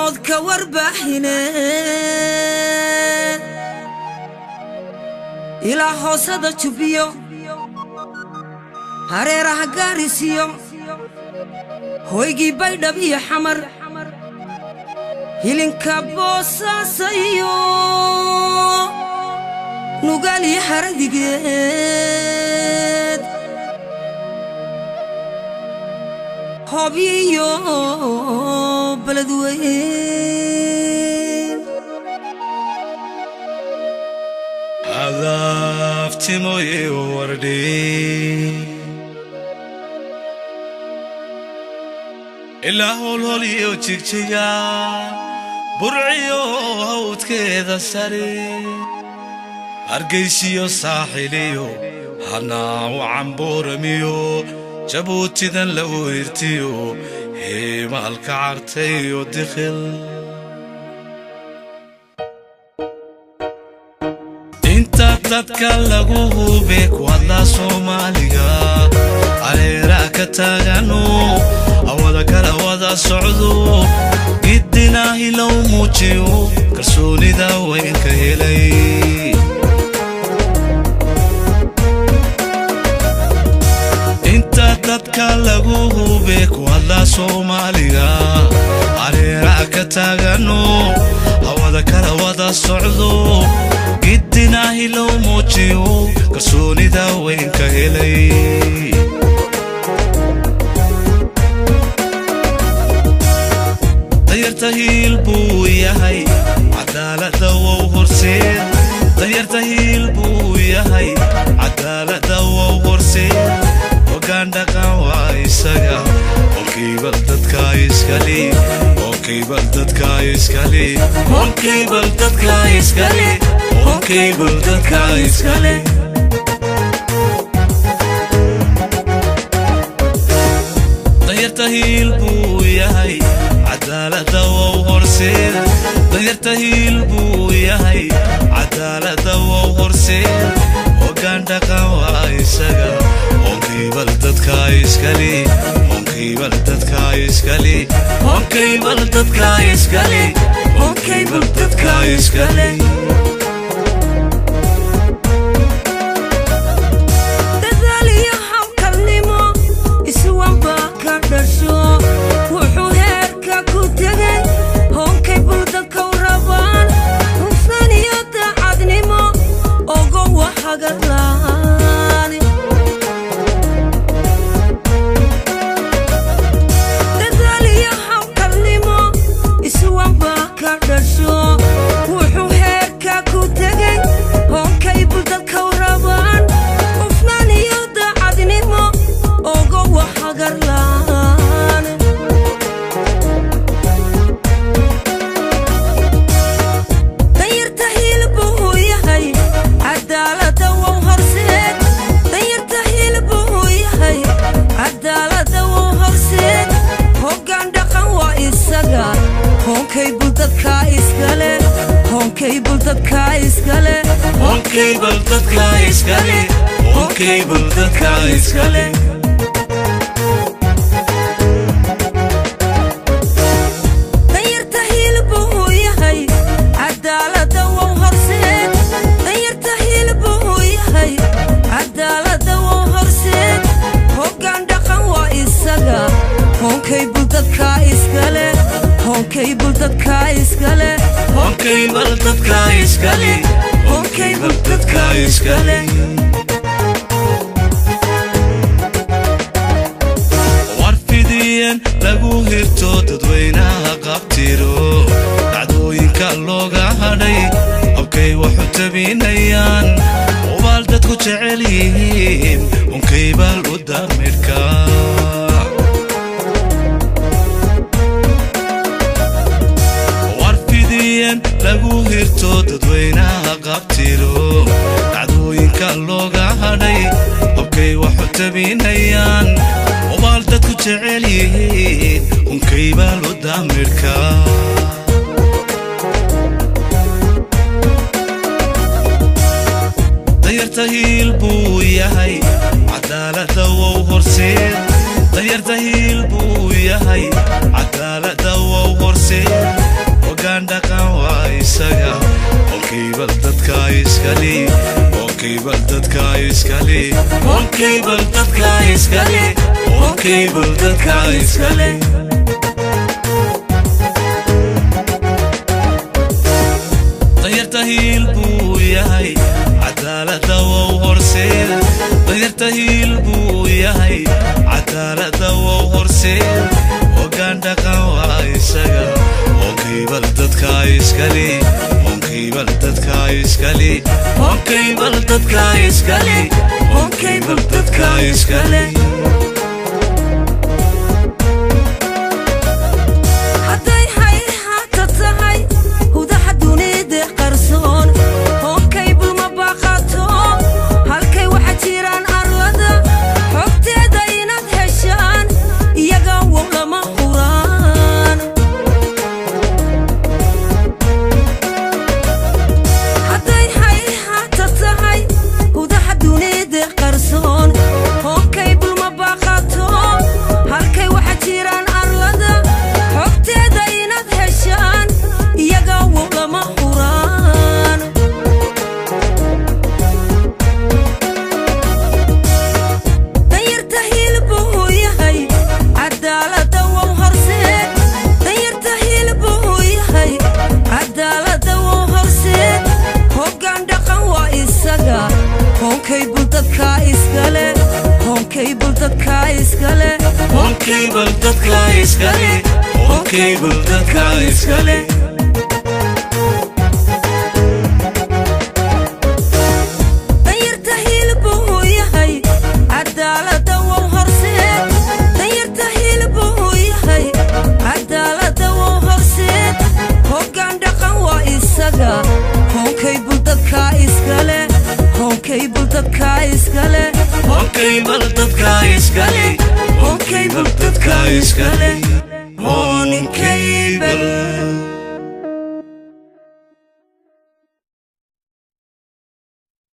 hormood ka warbaaxine ilaa hoosada jubiyo hareeraha gaarisiyo hoygii baydhab iyo xamar hilinka boosaasayo nugaal iyo haradigeed hoobiyo beledweyn adaaftimoye wardhi ilaa holholiyo jigjiga burciyo hawdkeeda sare hargeysiyo saaxiliyo hanaawo cambuuramiyo jabuutidan la weyrtiyo heemaalka cartayo dikhil inta dadka lagu hube ku hadlaa soomaaliga hareeraha ka taagano awada kala wada socdo gidinaahi low muujiyo kalsoonida weynka helay inta dadka lagu hube ku hadlaa soomaaliga hareeraha ka taagano awada kala wada socdo gidinaahi low muujiyo kalsoonida weynka helay dayartahil buu yahay cadaalada wow horseed dayartahil buu yahay cadaalada wow horseed hoggaan dhaqan waa isaga onkaybal dadka iskale onkaybal dadka iskale onkaybal dadka iskale onkaybal dadka iskale dayartahil buu yahay cadaalada wow horseed dayartahil buu yahay cadaalada wow horseed hoggaan dhaqan waa isaga onkaybal dadka iskale onkaybal dadka iskale onkaybal dadka iskale onkaybal dadka iskale dadaaliyo hawlkalnimo iswanba ka dhasho wuxuu heerka ku tegay hoonkaybu dadka u rabaan hufnaan iyo daacadnimo ogo waxagadlaan dadaaliyo hawlkalnimo iswanba ka dhasho wuxuu heerka ku tegay hoonkaybu dadka u rabaan hufnaan iyo daacadnimo ogo waxagadlaan dayartahil buu yahay cadaalada wow horseed dayartahil buu yahay cadaalada wow horseed hoggaan dhaqan waa isaga hoonkaybu dadka iskale hoonkaybu dadka iskale onkaybal dadka iskale onkaybal dadka iskale dayartahil buu yahay cadaalada wow horseed dayartahil buu yahay cadaalada wow horseed hoggaan dhaqan waa isaga hoonkaybu dadka iskale hoonkaybu dadka iskale onkaybal dadka iskale onkaybal dadka iskale warfidiyeen lagu hirto dadweynaha qabtiro dhacdooyinka looga hadhay abkay waxu tabinayaan ubaal dadku jecel yihiin onkaybal u damirka warfidiyeen lagu hirto dadweynaha qabtiro dhacdooyinka looga hadhay abkay waxu tabinayaan ubaal dadku jecel yihiin onkaybal u damirka dayartahil buu yahay cadaalada wow horseed dayartahil buu yahay cadaalada wow horseed baldadka iskale honkay baldadka iskale honkay baldadka iskale danyartahil buu yahay cadaalada wow horseed danyartahil buu yahay cadaalada wow horseed hoggaan dhaqan waa isaga honkay baldadka iskale honkay baldadka iskale honkay baldadka iskale honkay baldadka iskale honkay baldadka iskale honkay baldadka iskale honkay baldadka iskale honkay baldadka iskale danyartahil buu yahay cadaalada wow horseed danyartahil buu yahay cadaalada wow horseed hoggaan dhaqan waa isaga honkay baldadka iskale honkay baldadka iskale honkay baldadka iskale honkay baldadka iskale